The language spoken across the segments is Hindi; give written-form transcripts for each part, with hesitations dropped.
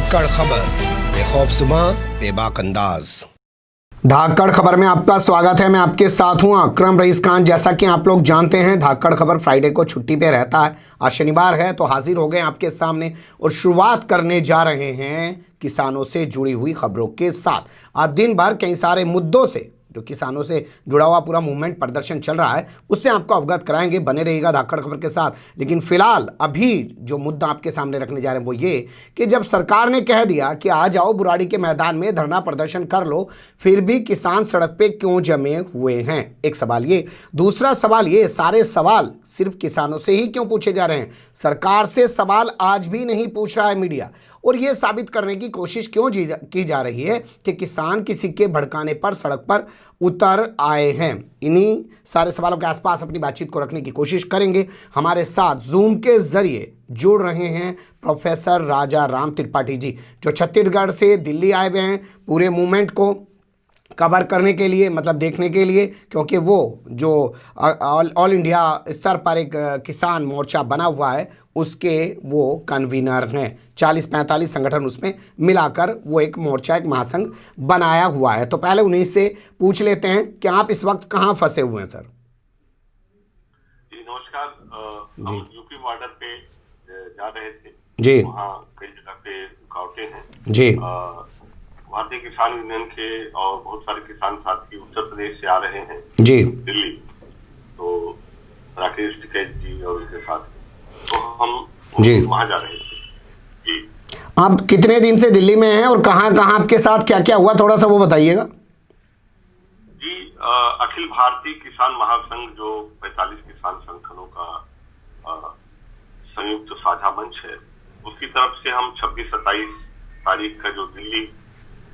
धाकड़ खबर, बेखौफसमा बेबाक अंदाज। धाकड़ खबर में आपका स्वागत है। मैं आपके साथ हूं अकरम रईस खान। जैसा कि आप लोग जानते हैं, धाकड़ खबर फ्राइडे को छुट्टी पे रहता है। आज शनिवार है तो हाजिर हो गए आपके सामने और शुरुआत करने जा रहे हैं किसानों से जुड़ी हुई खबरों के साथ। आज दिन भर कई सारे मुद्दों से जो किसानों से जुड़ा हुआ पूरा मूवमेंट प्रदर्शन चल रहा है उससे आपको अवगत कराएंगे। बने रहिएगा धाकड़ खबर के साथ। लेकिन फिलहाल अभी जो मुद्दा आपके सामने रखने जा रहे हैं वो ये कि जब सरकार ने कह दिया कि आ जाओ बुराड़ी के मैदान में धरना प्रदर्शन कर लो, फिर भी किसान सड़क पे क्यों जमे हुए हैं? एक सवाल ये। दूसरा सवाल ये, सारे सवाल सिर्फ किसानों से ही क्यों पूछे जा रहे हैं? सरकार से सवाल आज भी नहीं पूछ रहा है मीडिया, और ये साबित करने की कोशिश क्यों की जा रही है कि किसान किसी के भड़काने पर सड़क पर उतर आए हैं। इन्हीं सारे सवालों के आसपास अपनी बातचीत को रखने की कोशिश करेंगे। हमारे साथ जूम के जरिए जुड़ रहे हैं प्रोफेसर राजा राम त्रिपाठी जी, जो छत्तीसगढ़ से दिल्ली आए हुए हैं पूरे मूवमेंट को कवर करने के लिए, मतलब देखने के लिए, क्योंकि वो जो ऑल इंडिया स्तर पर एक किसान मोर्चा बना हुआ है उसके वो कन्वीनर हैं। 40-45 संगठन उसमें मिलाकर वो एक मोर्चा, एक महासंघ बनाया हुआ है। तो पहले उन्हीं से पूछ लेते हैं कि आप इस वक्त कहाँ फंसे हुए हैं सर? जी नमस्कार। हम यूपी बॉर्डर पे जा रहे थे जी। वहाँ कई जगह पे रुकावटें हैं जी। भारतीय किसान यूनियन के और बहुत सारे किसान साथी उत्तर प्रदेश से आ रहे हैं जी दिल्ली। तो राकेश टिकैत जी और उनके साथ तो हम जी वहाँ जा रहे थे। जी आप कितने दिन से दिल्ली में हैं और कहाँ कहाँ आपके साथ क्या क्या हुआ, थोड़ा सा वो बताइएगा। जी अखिल भारतीय किसान महासंघ जो 45 किसान संगठनों का संयुक्त साझा मंच है, उसकी तरफ से हम 26-27 तारीख का जो दिल्ली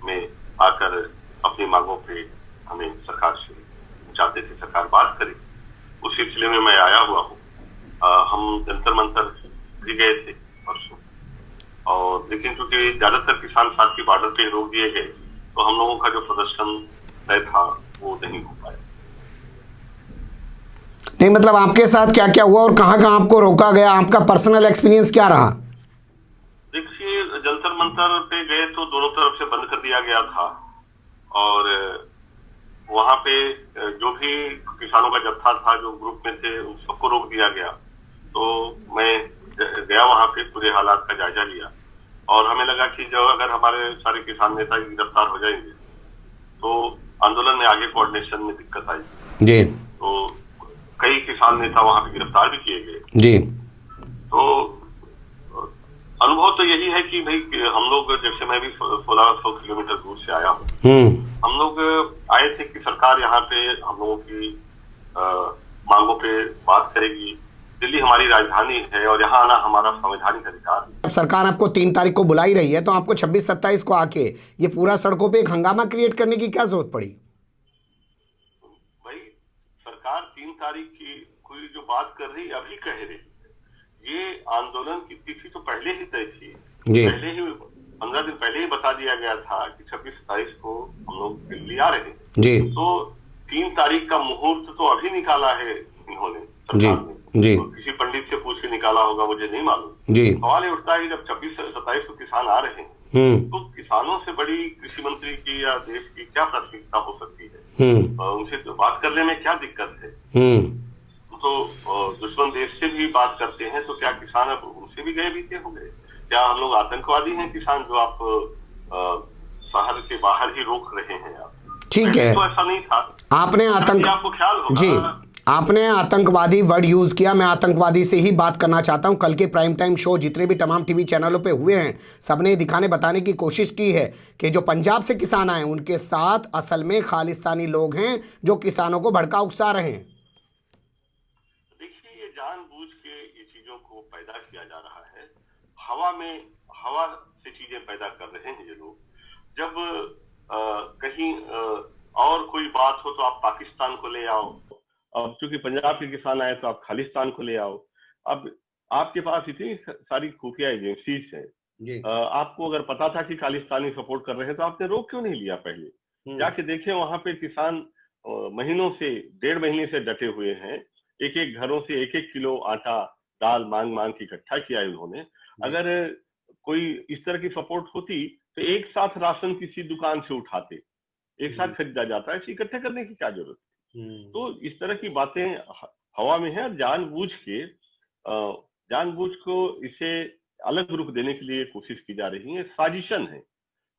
में आकर अपनी मांगों पे हमें सरकार से चाहते थे सरकार बात करे, उस सिलसिले में मैं आया हुआ हूँ। हम जंतर मंतर भी गए थे परसों, और लेकिन क्योंकि ज्यादातर किसान साथी बॉर्डर पे रोक दिए गए तो हम लोगों का जो प्रदर्शन तय था वो नहीं हो पाया। नहीं, मतलब आपके साथ क्या क्या हुआ और कहाँ कहाँ आपको रोका गया? आपका पर्सनल एक्सपीरियंस क्या रहा? देखिए, जंतर मंतर पे गए तो दोनों तरफ से बंद कर दिया गया था, और वहां पे जो भी किसानों का जत्था था जो ग्रुप में थे उन सबको रोक दिया गया। तो मैं गया वहां पे, पूरे हालात का जायजा लिया, और हमें लगा कि जो अगर हमारे सारे किसान नेता गिरफ्तार हो जाएंगे तो आंदोलन में आगे कोऑर्डिनेशन में दिक्कत आई जी। तो कई किसान नेता वहां पे गिरफ्तार भी किए गए जी। तो अनुभव तो यही है कि भाई हम लोग, जैसे मैं भी 1600 किलोमीटर दूर से आया हूँ, हम लोग आए थे कि सरकार यहाँ पे हम लोगों की मांगों पे बात करेगी। दिल्ली हमारी राजधानी है और यहाँ आना हमारा संवैधानिक अधिकार है। अब सरकार आपको 3 तारीख को बुला ही रही है तो आपको 26-27 को आके ये पूरा सड़कों पे एक हंगामा क्रिएट करने की क्या जरूरत पड़ी? भाई सरकार 3 तारीख की कोई जो बात कर रही अभी कह रही, ये आंदोलन की तिथि तो पहले ही तय थी। पहले ही 15 दिन पहले ही बता दिया गया था कि 26-27 को हम लोग दिल्ली आ रहे हैं जी। तो 3 तारीख का मुहूर्त तो अभी निकाला है इन्होंने, सरकार ने। जी। तो किसी पंडित से पूछ के निकाला होगा, मुझे नहीं मालूम। जी। सवाल ये उठता है कि जब 26-27 को किसान आ रहे हैं तो किसानों से बड़ी कृषि मंत्री की या देश की क्या प्राथमिकता हो सकती है? उनसे तो बात करने में क्या दिक्कत है? तो दुश्मन देश से भी बात करते हैं तो क्या किसान अब उनसे भी गए बीते हो गए? क्या हम लोग आतंकवादी हैं किसान जो आप शहर के बाहर ही रोक रहे हैं? आप ठीक है, तो ऐसा नहीं था। आपने आपको ख्याल होगा जी, आपने आतंकवादी वर्ड यूज किया। मैं आतंकवादी से ही बात करना चाहता हूं। कल के प्राइम टाइम शो जितने भी तमाम टीवी चैनलों पे हुए हैं, सबने दिखाने बताने की कोशिश की है कि जो पंजाब से किसान आए उनके साथ असल में खालिस्तानी लोग हैं जो किसानों को भड़का उकसा रहे हैं। देखिए, ये जानबूझ के ये चीजों को पैदा किया जा रहा है। हवा से चीजें पैदा कर रहे हैं ये लोग। जब कहीं और कोई बात हो तो आप पाकिस्तान को ले आओ, अब चूंकि पंजाब के किसान आए तो आप खालिस्तान को ले आओ। अब आपके पास इतनी सारी खुफिया एजेंसीज हैं, आपको अगर पता था कि खालिस्तानी सपोर्ट कर रहे हैं तो आपने रोक क्यों नहीं लिया? पहले जाके देखें, वहां पे किसान महीनों से, 1.5 महीने से डटे हुए हैं। एक घरों से 1-1 किलो आटा दाल मांग मांग के इकट्ठा किया है उन्होंने। अगर कोई इस तरह की सपोर्ट होती तो एक साथ राशन किसी दुकान से उठाते, एक साथ खरीदा जाता है, इसे इकट्ठे करने की क्या जरूरत है। तो इस तरह की बातें हवा में है और जानबूझ को इसे अलग रूप देने के लिए कोशिश की जा रही है, साजिशन है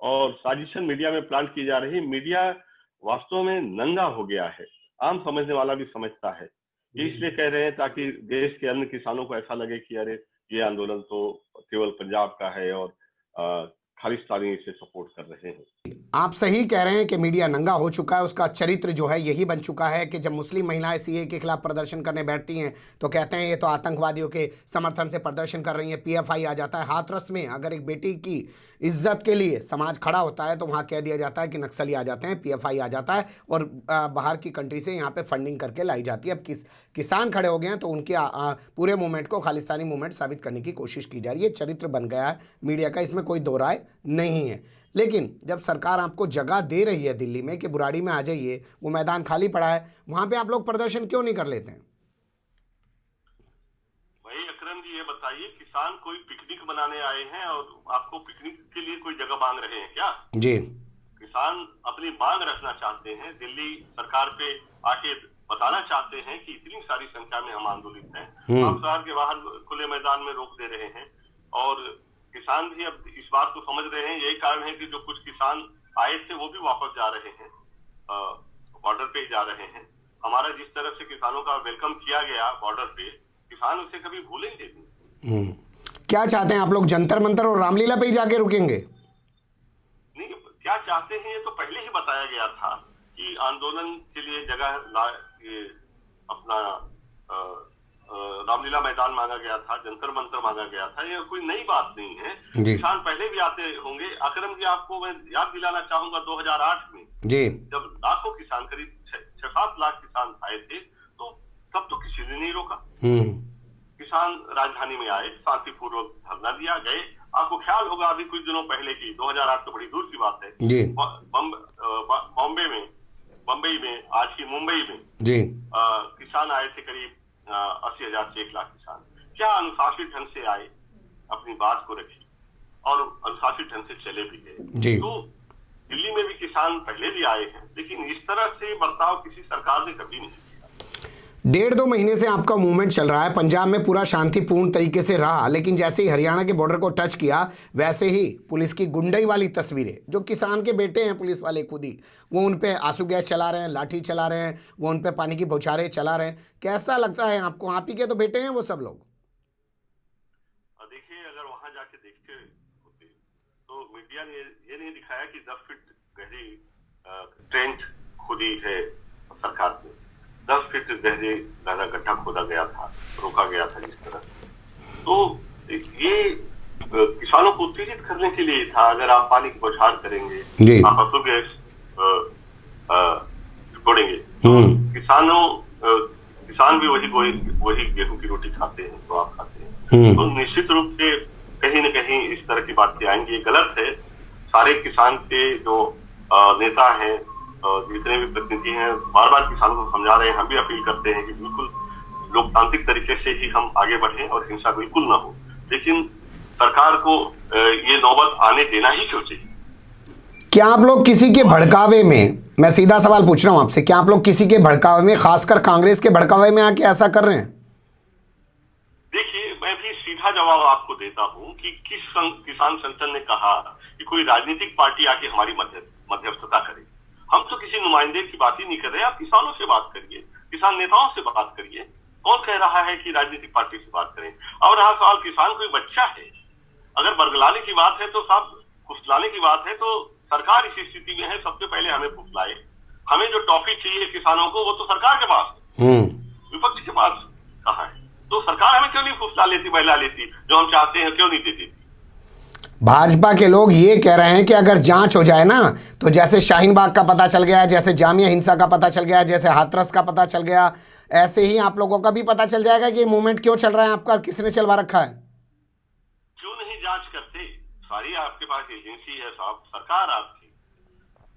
और साजिशन मीडिया में प्लांट की जा रही है। मीडिया वास्तव में नंगा हो गया है, आम समझने वाला भी समझता है। ये इसलिए कह रहे हैं ताकि देश के अन्य किसानों को ऐसा लगे कि अरे ये आंदोलन तो केवल पंजाब का है और खालिस्तानी इसे सपोर्ट कर रहे हैं। आप सही कह रहे हैं कि मीडिया नंगा हो चुका है, उसका चरित्र जो है यही बन चुका है कि जब मुस्लिम महिलाएं सीए के खिलाफ प्रदर्शन करने बैठती हैं तो कहते हैं ये तो आतंकवादियों के समर्थन से प्रदर्शन कर रही हैं, पीएफआई आ जाता है। हाथरस में अगर एक बेटी की इज्जत के लिए समाज खड़ा होता है तो वहाँ कह दिया जाता है कि नक्सली आ जाते हैं, पीएफआई आ जाता है और बाहर की कंट्री से यहाँ पे फंडिंग करके लाई जाती है। अब किसान खड़े हो गए हैं तो उनके पूरे मूवमेंट को खालिस्तानी मूवमेंट साबित करने की कोशिश की जा रही है। चरित्र बन गया है मीडिया का, इसमें कोई दो राय नहीं है। लेकिन जब सरकार आपको जगह दे रही है दिल्ली में कि बुराड़ी में आ जाइए, वो मैदान खाली पड़ा है, वहां पे आप लोग प्रदर्शन क्यों नहीं कर लेते हैं? भाई अकरम जी, ये बताइए, किसान कोई पिकनिक मनाने आए हैं और आपको पिकनिक के लिए कोई जगह मांग रहे हैं क्या? जी, किसान अपनी मांग रखना चाहते हैं, दिल्ली सरकार पे आके बताना चाहते हैं कि इतनी सारी संख्या में हम आंदोलित हैं, आप शहर के बाहर खुले मैदान में रोक दे रहे हैं। और किसान भी अब इस बात को समझ रहे हैं, यही कारण है कि जो कुछ किसान आए थे वो भी वापस जा रहे हैं, बॉर्डर पे जा रहे हैं। हमारा जिस तरफ से किसानों का वेलकम किया गया बॉर्डर पे, किसान उसे कभी भूलेंगे नहीं। क्या चाहते हैं आप लोग, जंतर मंतर और रामलीला पे ही जाके रुकेंगे? नहीं, क्या चाहते हैं ये तो पहले ही बताया गया था कि आंदोलन के लिए जगह अपना रामलीला मैदान मांगा गया था, जंतर मंतर मांगा गया था, ये कोई नई बात नहीं है। किसान पहले भी आते होंगे। अकरम जी, आपको मैं याद दिलाना चाहूंगा 2008 में जी, जब लाखों किसान, करीब 6-7 लाख किसान आए थे, तो तब तो किसी ने नहीं रोका। किसान राजधानी में आए, शांतिपूर्वक धरना दिया, गए। आपको ख्याल होगा अभी कुछ दिनों पहले की, 2008 तो बड़ी दूर की बात है, बम्बई में, आज की मुंबई में जी किसान आए थे, करीब 80,000 से 1 लाख किसान। क्या अनुशासित ढंग से आए, अपनी बात को रखी और अनुशासित ढंग से चले भी गए। तो दिल्ली में भी किसान पहले भी आए हैं, लेकिन इस तरह से बर्ताव किसी सरकार ने कभी नहीं किया। 1.5-2 महीने से आपका मूवमेंट चल रहा है, पंजाब में पूरा शांतिपूर्ण तरीके से रहा, लेकिन जैसे ही हरियाणा के बॉर्डर को टच किया वैसे ही पुलिस की गुंडई वाली तस्वीरें, जो किसान के बेटे हैं पुलिस वाले खुद ही, वो उन पे आंसू गैस चला रहे हैं, लाठी चला रहे हैं, वो उन पे पानी की बौछारें चला रहे हैं। कैसा लगता है आपको? आप ही के तो बेटे हैं वो सब लोग। देखिए, अगर वहां जाके देखते होते तो मीडिया ने ये नहीं दिखाया कि 10 फीट गहरी ट्रेंच खुदी है सरकार ने, 10 फीट गहरा गड्ढा खोदा गया था, रोका गया था जिस तरह। तो ये किसानों को उत्तेजित करने के लिए था। अगर आप पानी की बौछार करेंगे, आप आंसू गैस छोड़ेंगे, किसान भी वही गेहूं की रोटी खाते हैं तो आप खाते हैं। तो निश्चित रूप से कहीं न कहीं इस तरह की बातें आएंगी, ये गलत है। सारे किसान के जो नेता हैं, जितने भी प्रतिनिधि हैं, बार बार किसानों को समझा रहे हैं। हम भी अपील करते हैं कि बिल्कुल लोकतांत्रिक तरीके से ही हम आगे बढ़ें और हिंसा बिल्कुल ना हो। लेकिन सरकार को ये नौबत आने देना ही क्यों चाहिए? क्या आप लोग किसी के भड़कावे में, मैं सीधा सवाल पूछ रहा हूं आपसे, क्या आप लोग किसी के भड़कावे में, खासकर कांग्रेस के भड़कावे में आके ऐसा कर रहे हैं? देखिए, मैं भी सीधा जवाब आपको देता हूं कि किस किसान संगठन ने कहा कि कोई राजनीतिक पार्टी आके हमारी मध्यस्थता करे। हम तो किसी नुमाइंदे की बात ही नहीं कर रहे। आप किसानों से बात करिए, किसान नेताओं से बात करिए। कौन कह रहा है कि राजनीतिक पार्टी से बात करें? और रहा सवाल, किसान कोई बच्चा है, अगर बरगलाने की बात है तो साहब, फुसलाने की बात है तो सरकार इस स्थिति में है, सबसे पहले हमें फुसलाए। हमें जो टॉफी चाहिए किसानों को, वो तो सरकार के पास है, विपक्ष के पास कहाँ है? तो सरकार हमें क्यों नहीं फुसला लेती, बहला लेती? जो हम चाहते हैं क्यों नहीं देती? भाजपा के लोग ये कह रहे हैं कि अगर जांच हो जाए ना, तो जैसे शाहीन बाग का पता चल गया, जैसे जामिया हिंसा का पता चल गया, जैसे हाथरस का पता चल गया, ऐसे ही आप लोगों का भी पता चल जाएगा कि मूवमेंट क्यों चल रहा है आपका, किसने चलवा रखा है। क्यों नहीं जांच करते? सारी आपके पास एजेंसी है साहब, सरकार आपकी,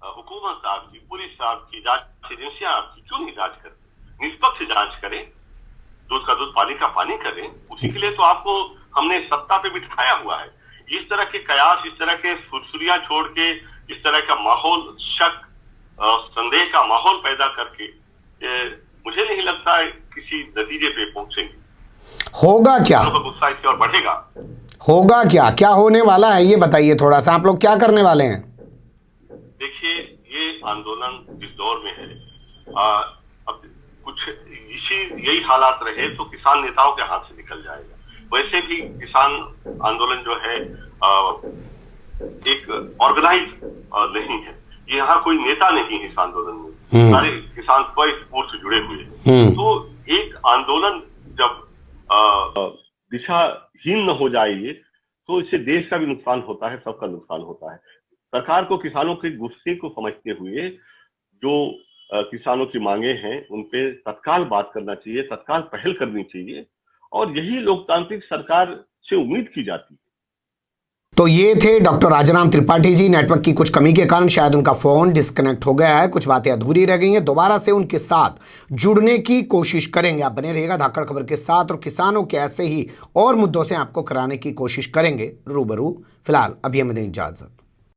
हुकूमत आपकी, पुलिस आपकी, जांच एजेंसियां आपकी, क्यों नहीं जांच करते? निष्पक्ष जांच करें, दूध का दूध, पानी का पानी करें। उसी के लिए तो आपको हमने सत्ता पे बिठाया हुआ है। इस तरह के कयास, इस तरह के सुरसुरियां छोड़ के, इस तरह का माहौल, शक, संदेह का माहौल पैदा करके मुझे नहीं लगता है किसी नतीजे पे पहुंचेंगे। होगा क्या? लोगों का गुस्सा इसकी ओर बढ़ेगा। होगा क्या? क्या होने वाला है ये बताइए थोड़ा सा, आप लोग क्या करने वाले हैं? देखिए, ये आंदोलन जिस दौर में है, अब कुछ यही हालात रहे तो किसान नेताओं के हाथ से निकल जाएगा। वैसे भी किसान आंदोलन जो है एक ऑर्गेनाइज नहीं है। यहाँ कोई नेता नहीं है इस आंदोलन में, सारे किसान स्वस्फूर्त से जुड़े हुए हैं। तो एक आंदोलन जब दिशाहीन न हो जाए तो इससे देश का भी नुकसान होता है, सबका नुकसान होता है। सरकार को किसानों के गुस्से को समझते हुए जो किसानों की मांगे हैं उन पे तत्काल बात करना चाहिए, तत्काल पहल करनी चाहिए, और यही लोकतांत्रिक सरकार से उम्मीद की जाती है। तो ये थे डॉक्टर राजाराम त्रिपाठी जी। नेटवर्क की कुछ कमी के कारण शायद उनका फोन डिस्कनेक्ट हो गया है, कुछ बातें अधूरी रह गई हैं। दोबारा से उनके साथ जुड़ने की कोशिश करेंगे। आप बने रहिएगा धाकड़ खबर के साथ, और किसानों के ऐसे ही और मुद्दों से आपको कराने की कोशिश करेंगे रूबरू। फिलहाल अभी हमें दें इजाजत।